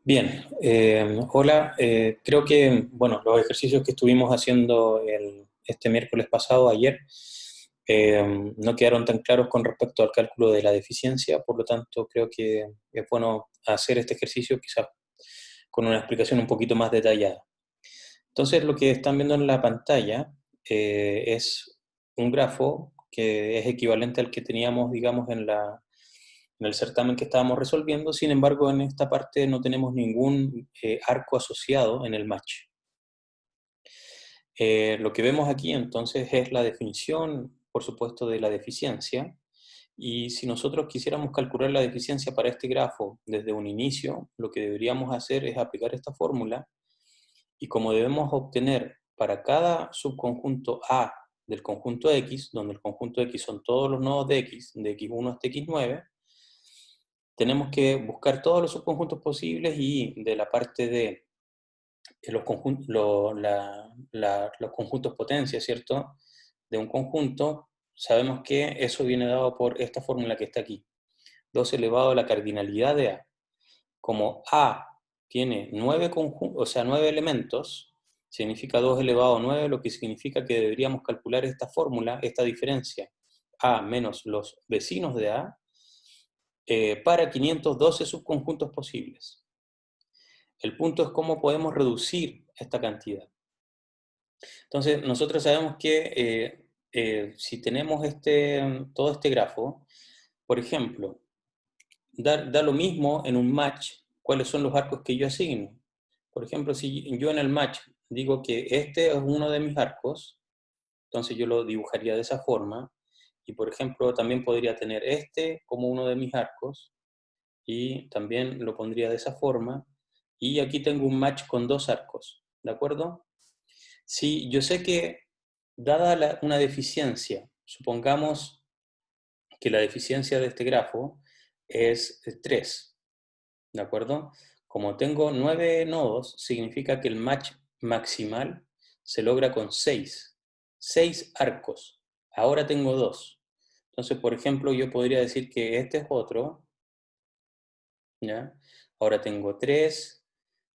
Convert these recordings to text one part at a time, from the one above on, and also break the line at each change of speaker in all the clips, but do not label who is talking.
Bien, hola. Creo que, bueno, los ejercicios que estuvimos haciendo este miércoles pasado, ayer, no quedaron tan claros con respecto al cálculo de la deficiencia, por lo tanto creo que es bueno hacer este ejercicio quizás con una explicación un poquito más detallada. Entonces, lo que están viendo en la pantalla es un grafo que es equivalente al que teníamos, digamos, en el certamen que estábamos resolviendo. Sin embargo, en esta parte no tenemos ningún arco asociado en el match. Lo que vemos aquí entonces es la definición, por supuesto, de la deficiencia. Y si nosotros quisiéramos calcular la deficiencia para este grafo desde un inicio, lo que deberíamos hacer es aplicar esta fórmula, y como debemos obtener para cada subconjunto A del conjunto X, donde el conjunto X son todos los nodos de X1 hasta X9, tenemos que buscar todos los subconjuntos posibles, y de la parte de los conjuntos, los conjuntos potencia, ¿cierto? De un conjunto, sabemos que eso viene dado por esta fórmula que está aquí. 2 elevado a la cardinalidad de A. Como A tiene 9 conjuntos, o sea, 9 elementos, significa 2 elevado a 9, lo que significa que deberíamos calcular esta fórmula, esta diferencia, A menos los vecinos de A, para 512 subconjuntos posibles. El punto es cómo podemos reducir esta cantidad. Entonces, nosotros sabemos que si tenemos todo este grafo, por ejemplo, da lo mismo en un match cuáles son los arcos que yo asigno. Por ejemplo, si yo en el match digo que este es uno de mis arcos, entonces yo lo dibujaría de esa forma, y por ejemplo también podría tener este como uno de mis arcos, y también lo pondría de esa forma, y aquí tengo un match con dos arcos, ¿de acuerdo? Si yo sé que, dada una deficiencia, supongamos que la deficiencia de este grafo es 3, ¿de acuerdo? Como tengo 9 nodos, significa que el match maximal se logra con 6 arcos. Ahora tengo 2. Entonces, por ejemplo, yo podría decir que este es otro, ¿ya? Ahora tengo 3.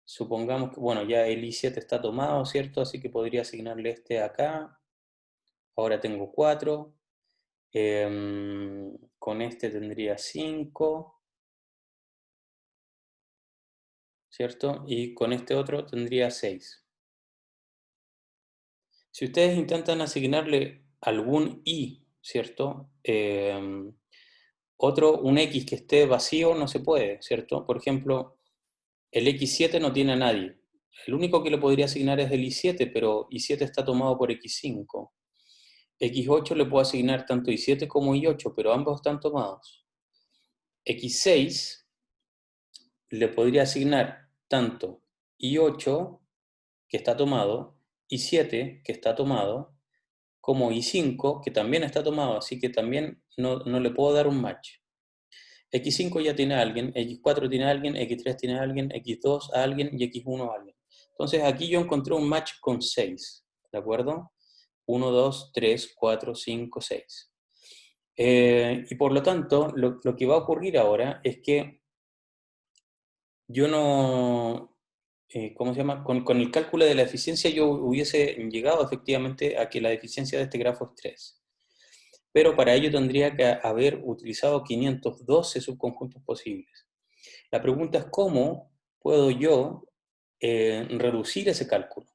Supongamos que, bueno, ya el I7 está tomado, ¿cierto? Así que podría asignarle este acá. Ahora tengo 4. Con este tendría 5, ¿cierto? Y con este otro tendría 6. Si ustedes intentan asignarle algún i, ¿cierto? Un x que esté vacío no se puede, ¿cierto? Por ejemplo, el x7 no tiene a nadie. El único que le podría asignar es el i7, pero i7 está tomado por x5. X8 le puedo asignar tanto i7 como i8, pero ambos están tomados. X6 le podría asignar tanto i8, que está tomado, i7, que está tomado, como i5, que también está tomado, así que también no le puedo dar un match. X5 ya tiene a alguien, X4 tiene a alguien, X3 tiene a alguien, X2 a alguien y X1 a alguien. Entonces aquí yo encontré un match con 6, ¿de acuerdo? 1, 2, 3, 4, 5, 6. Y por lo tanto, lo que va a ocurrir ahora es que yo no, ¿cómo se llama? Con el cálculo de la eficiencia yo hubiese llegado efectivamente a que la eficiencia de este grafo es 3. Pero para ello tendría que haber utilizado 512 subconjuntos posibles. La pregunta es cómo puedo yo reducir ese cálculo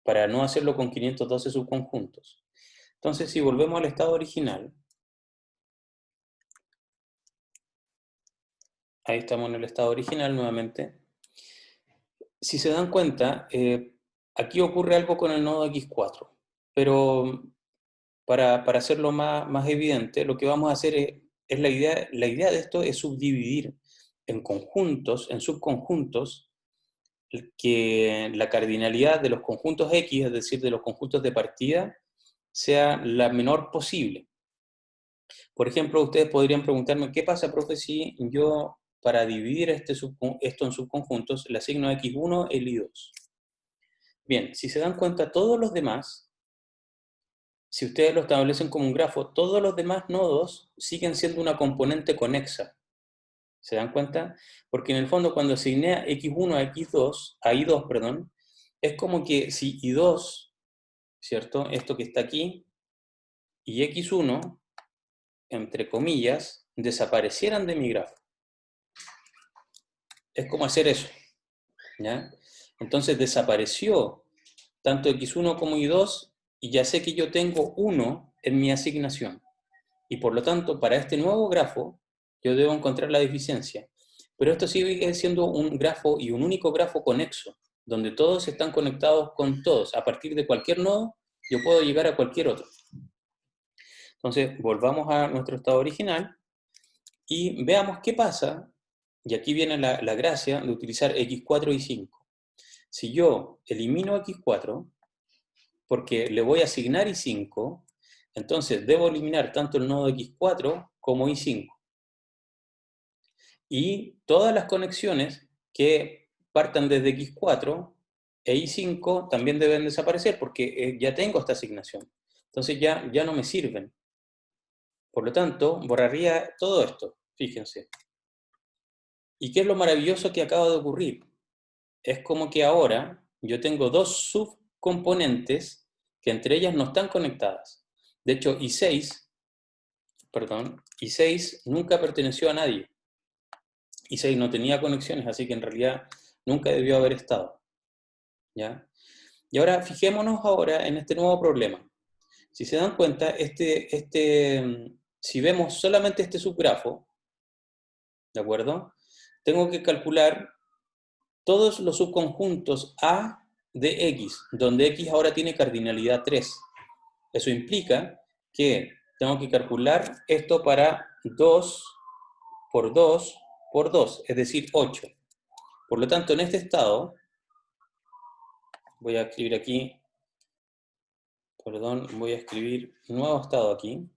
para no hacerlo con 512 subconjuntos. Entonces, si volvemos al estado original, ahí estamos en el estado original nuevamente. Si se dan cuenta, aquí ocurre algo con el nodo X4, pero para hacerlo más evidente, lo que vamos a hacer es la idea de esto es subdividir en conjuntos, en subconjuntos, que la cardinalidad de los conjuntos X, es decir, de los conjuntos de partida, sea la menor posible. Por ejemplo, ustedes podrían preguntarme, ¿qué pasa, profe, si yo para dividir esto en subconjuntos le asigno a X1 el I2? Bien, si se dan cuenta, todos los demás, si ustedes lo establecen como un grafo, todos los demás nodos siguen siendo una componente conexa. ¿Se dan cuenta? Porque en el fondo cuando asigné a x1 a i2, perdón, es como que si i2, ¿cierto? Esto que está aquí, y x1, entre comillas, desaparecieran de mi grafo. Es como hacer eso, ¿ya? Entonces desapareció tanto x1 como y2, y ya sé que yo tengo 1 en mi asignación. Y por lo tanto, para este nuevo grafo, yo debo encontrar la deficiencia. Pero esto sigue siendo un grafo y un único grafo conexo, donde todos están conectados con todos. A partir de cualquier nodo, yo puedo llegar a cualquier otro. Entonces, volvamos a nuestro estado original y veamos qué pasa. Y aquí viene la gracia de utilizar x4 y 5. Si yo elimino x4, porque le voy a asignar i5, entonces debo eliminar tanto el nodo x4 como i5. Y todas las conexiones que partan desde x4 e i5 también deben desaparecer porque ya tengo esta asignación. Entonces ya no me sirven. Por lo tanto, borraría todo esto, fíjense. ¿Y qué es lo maravilloso que acaba de ocurrir? Es como que ahora yo tengo dos subcomponentes que entre ellas no están conectadas. De hecho, i6 nunca perteneció a nadie. i6 no tenía conexiones, así que en realidad nunca debió haber estado. ¿Ya? Y ahora fijémonos ahora en este nuevo problema. Si se dan cuenta, si vemos solamente este subgrafo, ¿de acuerdo? Tengo que calcular todos los subconjuntos A de X, donde X ahora tiene cardinalidad 3. Eso implica que tengo que calcular esto para 2 por 2 por 2, es decir, 8. Por lo tanto, en este estado, voy a escribir aquí, perdón, voy a escribir nuevo estado aquí.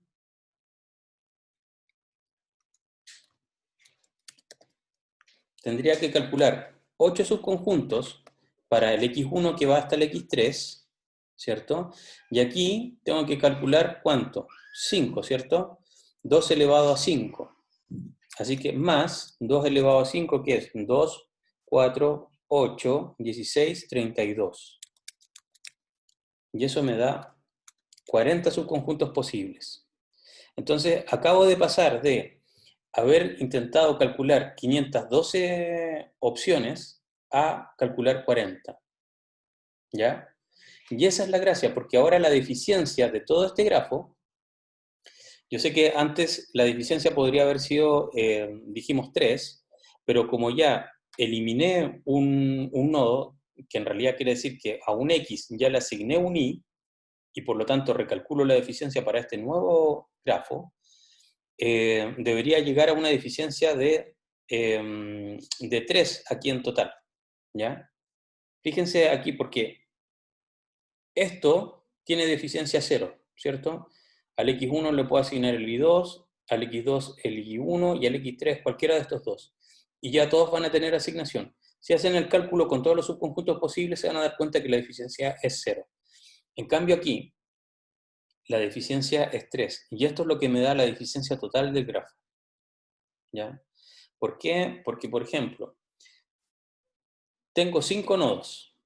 Tendría que calcular 8 subconjuntos para el x1 que va hasta el x3, ¿cierto? Y aquí tengo que calcular ¿cuánto? 5, ¿cierto? 2 elevado a 5. Así que más 2 elevado a 5, ¿qué es? 2, 4, 8, 16, 32. Y eso me da 40 subconjuntos posibles. Entonces, acabo de pasar de haber intentado calcular 512 opciones a calcular 40. ¿Ya? Y esa es la gracia, porque ahora la deficiencia de todo este grafo, yo sé que antes la deficiencia podría haber sido, dijimos 3, pero como ya eliminé un nodo, que en realidad quiere decir que a un X ya le asigné un Y, y por lo tanto recalculo la deficiencia para este nuevo grafo, debería llegar a una deficiencia de 3 aquí en total, ¿ya? Fíjense aquí porque esto tiene deficiencia 0, ¿cierto? Al x1 le puedo asignar el i2, al x2 el i1 y al x3 cualquiera de estos dos. Y ya todos van a tener asignación. Si hacen el cálculo con todos los subconjuntos posibles, se van a dar cuenta que la deficiencia es 0. En cambio aquí, la deficiencia es 3. Y esto es lo que me da la deficiencia total del grafo. ¿Ya? ¿Por qué? Porque, por ejemplo, tengo 5 nodos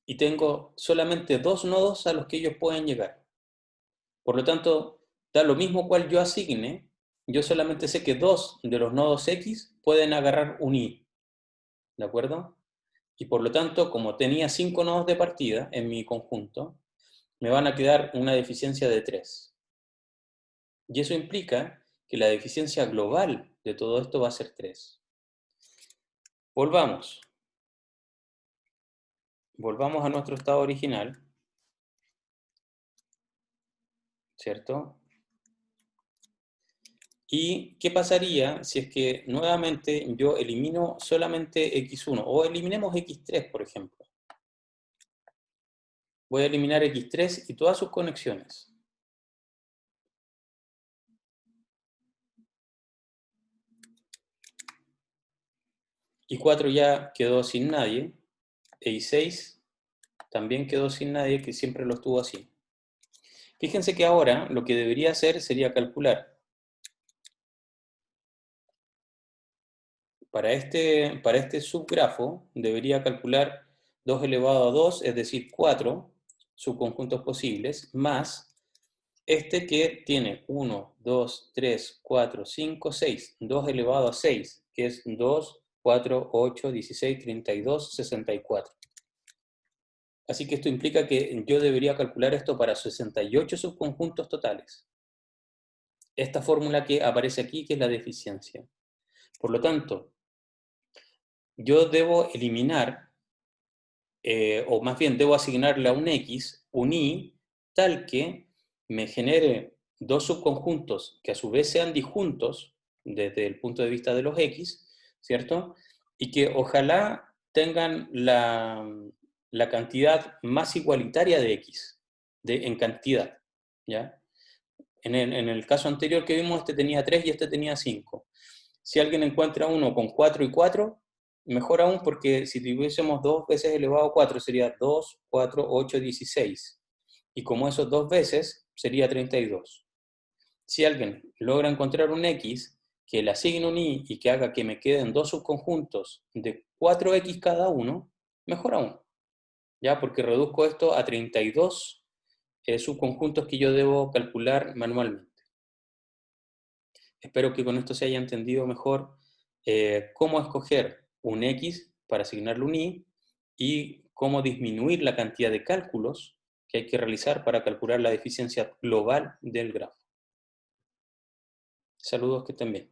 y tengo solamente 2 nodos a los que ellos pueden llegar. Por lo tanto, da lo mismo cual yo asigne, yo solamente sé que 2 de los nodos X pueden agarrar un Y. ¿De acuerdo? Y por lo tanto, como tenía 5 nodos de partida en mi conjunto, me van a quedar una deficiencia de 3. Y eso implica que la deficiencia global de todo esto va a ser 3. Volvamos. Volvamos a nuestro estado original, ¿cierto? ¿Y qué pasaría si es que nuevamente yo elimino solamente x1? O eliminemos x3, por ejemplo. Voy a eliminar x3 y todas sus conexiones. Y4 ya quedó sin nadie. E y6 también quedó sin nadie, que siempre lo estuvo así. Fíjense que ahora lo que debería hacer sería calcular para este subgrafo debería calcular 2 elevado a 2, es decir, 4 subconjuntos posibles, más este que tiene 1, 2, 3, 4, 5, 6, 2 elevado a 6, que es 2, 4, 8, 16, 32, 64. Así que esto implica que yo debería calcular esto para 68 subconjuntos totales. Esta fórmula que aparece aquí, que es la de eficiencia. Por lo tanto, yo debo eliminar, o más bien debo asignarle a un X un Y tal que me genere dos subconjuntos que a su vez sean disjuntos desde el punto de vista de los X, ¿cierto? Y que ojalá tengan la cantidad más igualitaria de X, en cantidad, ¿ya? En el caso anterior que vimos, este tenía 3 y este tenía 5. Si alguien encuentra uno con 4 y 4, mejor aún, porque si tuviésemos 2 veces elevado a 4 sería 2, 4, 8, 16. Y como esos 2 veces, sería 32. Si alguien logra encontrar un X que le asigne un Y y que haga que me queden dos subconjuntos de 4X cada uno, mejor aún, ¿ya? Porque reduzco esto a 32 subconjuntos que yo debo calcular manualmente. Espero que con esto se haya entendido mejor cómo escoger un X para asignarle un Y cómo disminuir la cantidad de cálculos que hay que realizar para calcular la eficiencia global del grafo. Saludos, que estén bien.